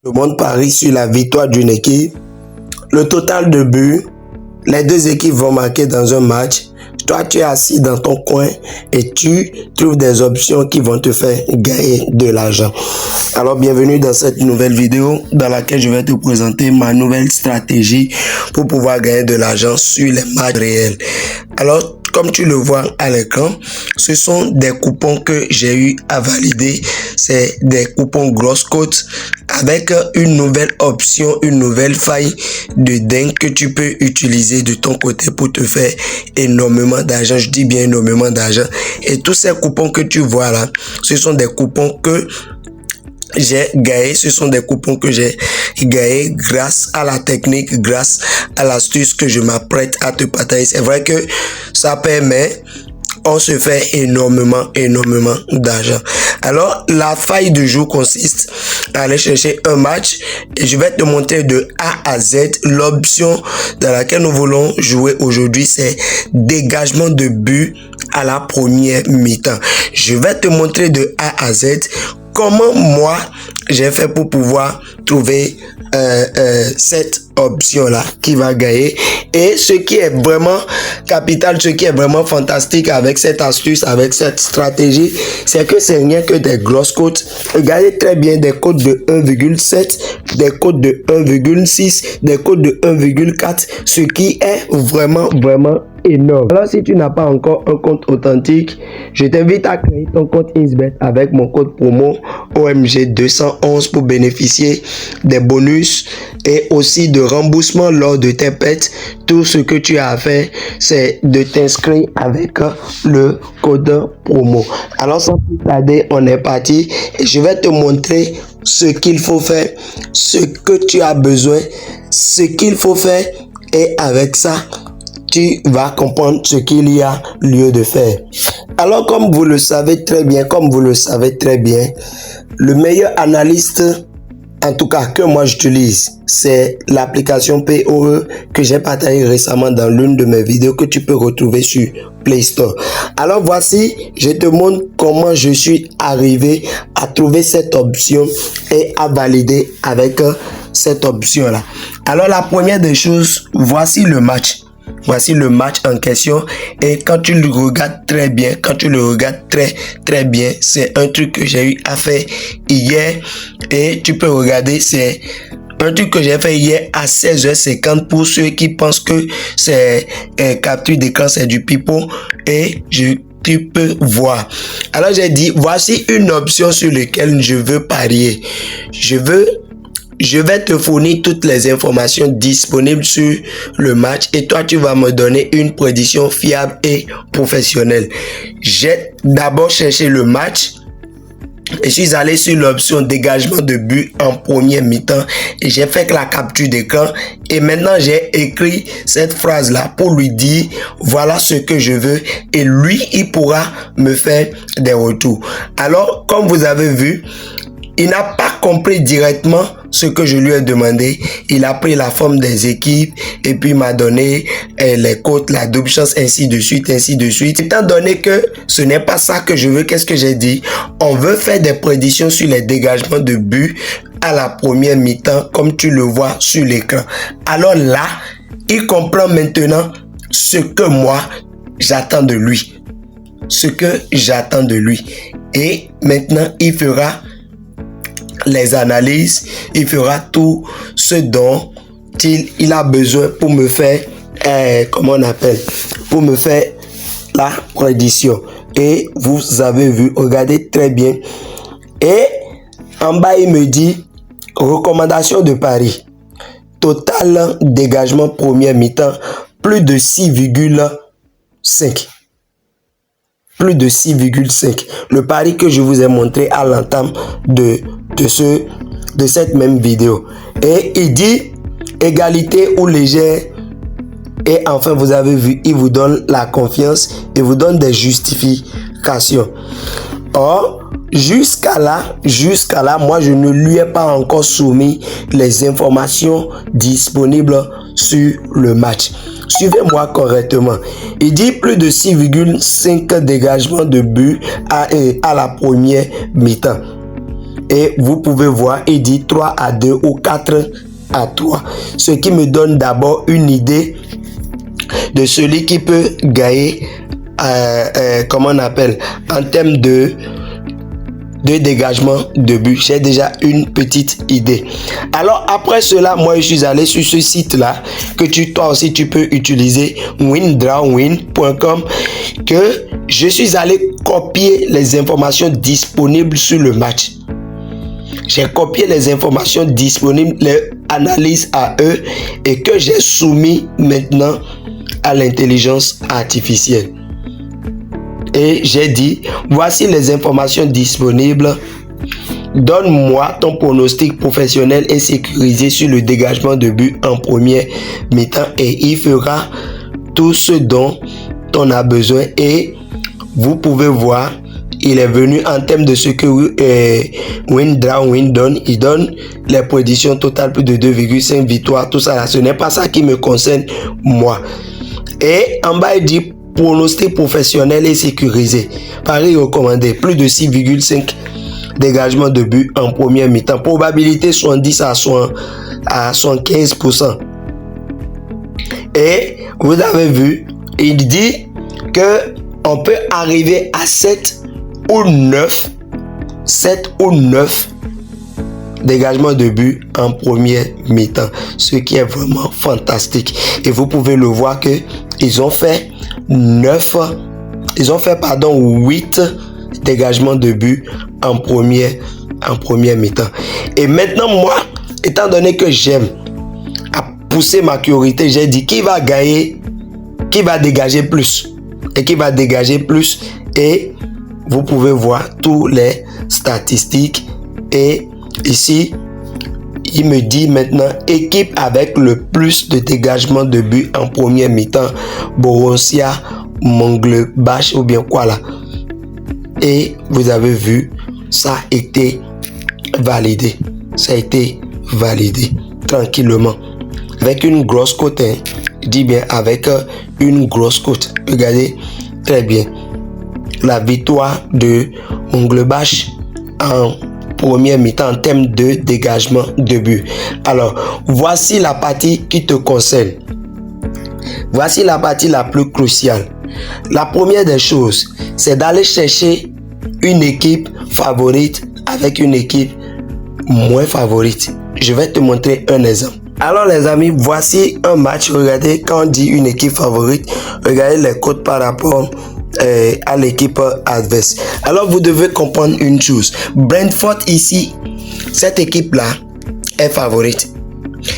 Le monde parie sur la victoire d'une équipe. Le total de buts, les deux équipes vont marquer dans un match. Toi, tu es assis dans ton coin et tu trouves des options qui vont te faire gagner de l'argent. Alors, bienvenue dans cette nouvelle vidéo dans laquelle je vais te présenter ma nouvelle stratégie pour pouvoir gagner de l'argent sur les matchs réels. Alors, comme tu le vois à l'écran, ce sont des coupons que j'ai eu à valider. C'est des coupons grosses cotes avec une nouvelle option, une nouvelle faille de dingue que tu peux utiliser de ton côté pour te faire énormément d'argent. Je dis bien énormément d'argent. Et tous ces coupons que tu vois là, ce sont des coupons que j'ai gagné, ce sont des coupons que j'ai gagné grâce à la technique, grâce à l'astuce que je m'apprête à te partager. C'est vrai que ça permet, on se fait énormément d'argent. Alors, la faille du jour consiste à aller chercher un match et je vais te montrer de A à Z. L'option dans laquelle nous voulons jouer aujourd'hui, c'est dégagement de but à la première mi-temps. Je vais te montrer de A à Z comment moi j'ai fait pour pouvoir trouver cette option là qui va gagner. Et ce qui est vraiment capital, ce qui est vraiment fantastique avec cette astuce, avec cette stratégie, c'est que c'est rien que des grosses cotes. Regardez très bien, des cotes de 1,7, des cotes de 1,6, des cotes de 1,4, ce qui est vraiment énorme. Alors, si tu n'as pas encore un compte authentique, je t'invite à créer ton compte XBET avec mon code promo OMG211 pour bénéficier des bonus et aussi de remboursement lors de tes pets. Tout ce que tu as à faire, c'est de t'inscrire avec le code promo. Alors, sans plus tarder, on est parti et je vais te montrer ce qu'il faut faire, ce que tu as besoin, ce qu'il faut faire, et avec ça, tu vas comprendre ce qu'il y a lieu de faire. Alors, comme vous le savez très bien, le meilleur analyste, en tout cas que moi j'utilise, c'est l'application POE que j'ai partagé récemment dans l'une de mes vidéos que tu peux retrouver sur Play Store. Alors voici, je te montre comment je suis arrivé à trouver cette option et à valider avec cette option là. Alors la première des choses, voici le match. Voici le match en question et quand tu le regardes très bien, très bien, c'est un truc que j'ai eu à faire hier et tu peux regarder, c'est un truc que j'ai fait hier à 16h50 pour ceux qui pensent que c'est capture d'écran, c'est du pipeau et tu peux voir. Alors j'ai dit, voici une option sur laquelle je veux parier. Je vais te fournir toutes les informations disponibles sur le match et toi, tu vas me donner une prédiction fiable et professionnelle. J'ai d'abord cherché le match. Je suis allé sur l'option dégagement de but en première mi-temps et j'ai fait la capture d'écran et maintenant j'ai écrit cette phrase là pour lui dire voilà ce que je veux et lui il pourra me faire des retours. Alors comme vous avez vu, il n'a pas compris directement ce que je lui ai demandé. Il a pris la forme des équipes et puis m'a donné les cotes, la double chance, ainsi de suite. Étant donné que ce n'est pas ça que je veux, qu'est-ce que j'ai dit? On veut faire des prédictions sur les dégagements de but à la première mi-temps, comme tu le vois sur l'écran. Alors là, il comprend maintenant ce que moi, j'attends de lui. Et maintenant, il fera les analyses, il fera tout ce dont il a besoin pour me faire, pour me faire la prédiction. Et vous avez vu, regardez très bien. Et en bas, il me dit, recommandation de pari. Total dégagement première mi-temps, plus de 6,5. Plus de 6,5. Le pari que je vous ai montré à l'entame de cette même vidéo. Et il dit égalité ou légère. Et enfin, vous avez vu, il vous donne la confiance et vous donne des justifications. Or, jusqu'à là, moi, je ne lui ai pas encore soumis les informations disponibles sur le match. Suivez-moi correctement. Il dit plus de 6,5 dégagements de but à la première mi-temps. Et vous pouvez voir, il dit 3-2 ou 4-3. Ce qui me donne d'abord une idée de celui qui peut gagner, comment on appelle, en termes de dégagement de but. J'ai déjà une petite idée. Alors après cela, moi je suis allé sur ce site là que toi aussi tu peux utiliser, windrawwin.com, que je suis allé copier les informations disponibles sur le match. J'ai copié les informations disponibles, les analyses à eux, et que j'ai soumis maintenant à l'intelligence artificielle. Et j'ai dit, voici les informations disponibles. Donne-moi ton pronostic professionnel et sécurisé sur le dégagement de but en premier mi-temps, et il fera tout ce dont on a besoin. Et vous pouvez voir, il est venu en termes de ce que Windrawwin donne. Il donne les prédictions totales, plus de 2,5 victoires, tout ça là. Ce n'est pas ça qui me concerne moi. Et en bas il dit pronostic professionnel et sécurisé. Paris recommandé, plus de 6,5 dégagements de but en première mi-temps. Probabilité 70 à 75%. Et vous avez vu, il dit que on peut arriver à 7 ou 9 dégagements de but en première mi-temps, ce qui est vraiment fantastique. Et vous pouvez le voir que ils ont fait 8 dégagements de but en première mi-temps. Et maintenant, moi, étant donné que j'aime à pousser ma curiosité, j'ai dit qui va gagner, qui va dégager plus, et qui va dégager plus. Et vous pouvez voir tous les statistiques. Et ici, il me dit maintenant équipe avec le plus de dégagement de but en première mi-temps, Borussia Mönchengladbach ou bien quoi là. Et vous avez vu, ça a été validé. Ça a été validé tranquillement. Avec une grosse cote, hein. Je dis bien avec une grosse cote. Regardez très bien. La victoire de Mönchengladbach en première mi-temps en termes de dégagement de but. Alors, voici la partie qui te concerne. Voici la partie la plus cruciale. La première des choses, c'est d'aller chercher une équipe favorite avec une équipe moins favorite. Je vais te montrer un exemple. Alors les amis, voici un match. Regardez, quand on dit une équipe favorite, regardez les cotes par rapport à l'équipe adverse. Alors vous devez comprendre une chose. Brentford ici, cette équipe-là est favorite.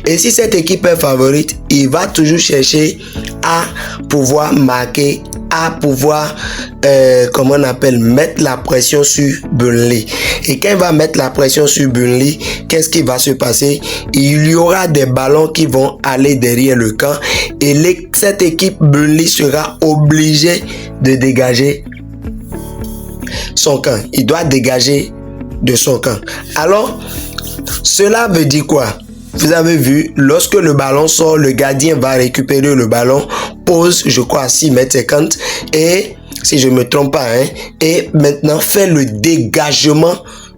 Et si cette équipe est favorite, il va toujours chercher à pouvoir marquer, à pouvoir, comment on appelle, mettre la pression sur Burnley. Et quand il va mettre la pression sur Burnley, qu'est-ce qui va se passer? Il y aura des ballons qui vont aller derrière le camp. Et cette équipe Burnley sera obligée de dégager son camp. Il doit dégager de son camp. Alors, cela veut dire quoi? Vous avez vu, lorsque le ballon sort, le gardien va récupérer le ballon, pose, je crois, à 6,50 m, et, si je ne me trompe pas, hein, et maintenant fait le dégagement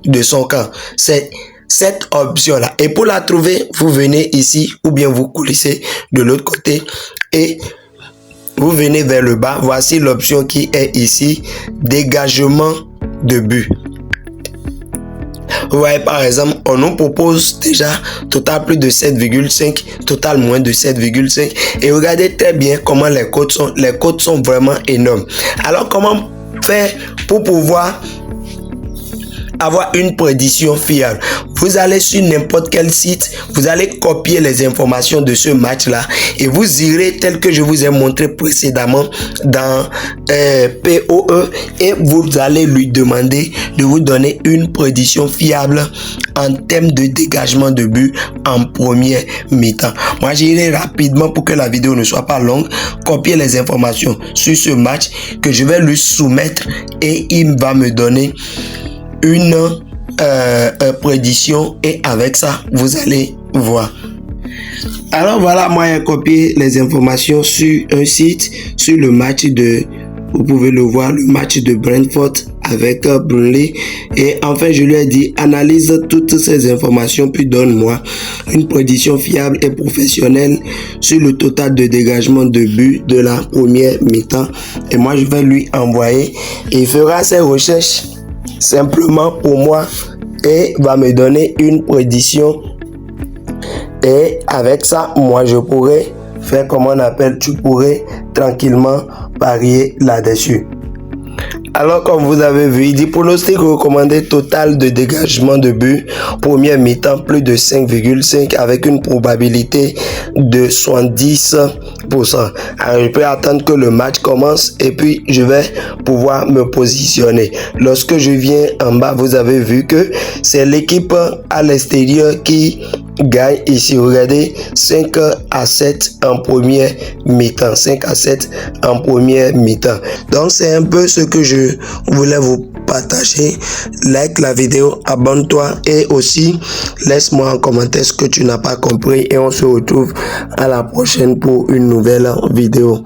de son camp. C'est cette option-là. Et pour la trouver, vous venez ici, ou bien vous coulissez de l'autre côté, et vous venez vers le bas. Voici l'option qui est ici, dégagement de but. Vous voyez, par exemple, on nous propose déjà total plus de 7,5, total moins de 7,5. Et regardez très bien comment les cotes sont. Les cotes sont vraiment énormes. Alors, comment faire pour pouvoir avoir une prédiction fiable? Vous allez sur n'importe quel site, vous allez copier les informations de ce match-là et vous irez tel que je vous ai montré précédemment dans POE, et vous allez lui demander de vous donner une prédiction fiable en termes de dégagement de but en première mi-temps. Moi, j'irai rapidement pour que la vidéo ne soit pas longue, copier les informations sur ce match que je vais lui soumettre et il va me donner une prédiction, et avec ça vous allez voir. Alors voilà, moi j'ai copié les informations sur un site sur le match de, vous pouvez le voir, le match de Brentford avec Burnley. Et enfin, je lui ai dit, analyse toutes ces informations puis donne-moi une prédiction fiable et professionnelle sur le total de dégagement de but de la première mi-temps. Et moi, je vais lui envoyer et il fera ses recherches simplement pour moi et va me donner une prédiction. Et avec ça, moi, je pourrais faire comme on appelle, tu pourrais tranquillement parier là-dessus. Alors, comme vous avez vu, il dit pronostic recommandé total de dégagement de but, première mi-temps, plus de 5,5 avec une probabilité de 70%. Alors, je peux attendre que le match commence et puis je vais pouvoir me positionner. Lorsque je viens en bas, vous avez vu que c'est l'équipe à l'extérieur qui gagne ici. Regardez, 5-7 en première mi-temps. 5-7 en première mi-temps. Donc, c'est un peu ce que je voulais vous partager. Like la vidéo, abonne-toi et aussi laisse-moi en commentaire ce que tu n'as pas compris et on se retrouve à la prochaine pour une nouvelle vidéo.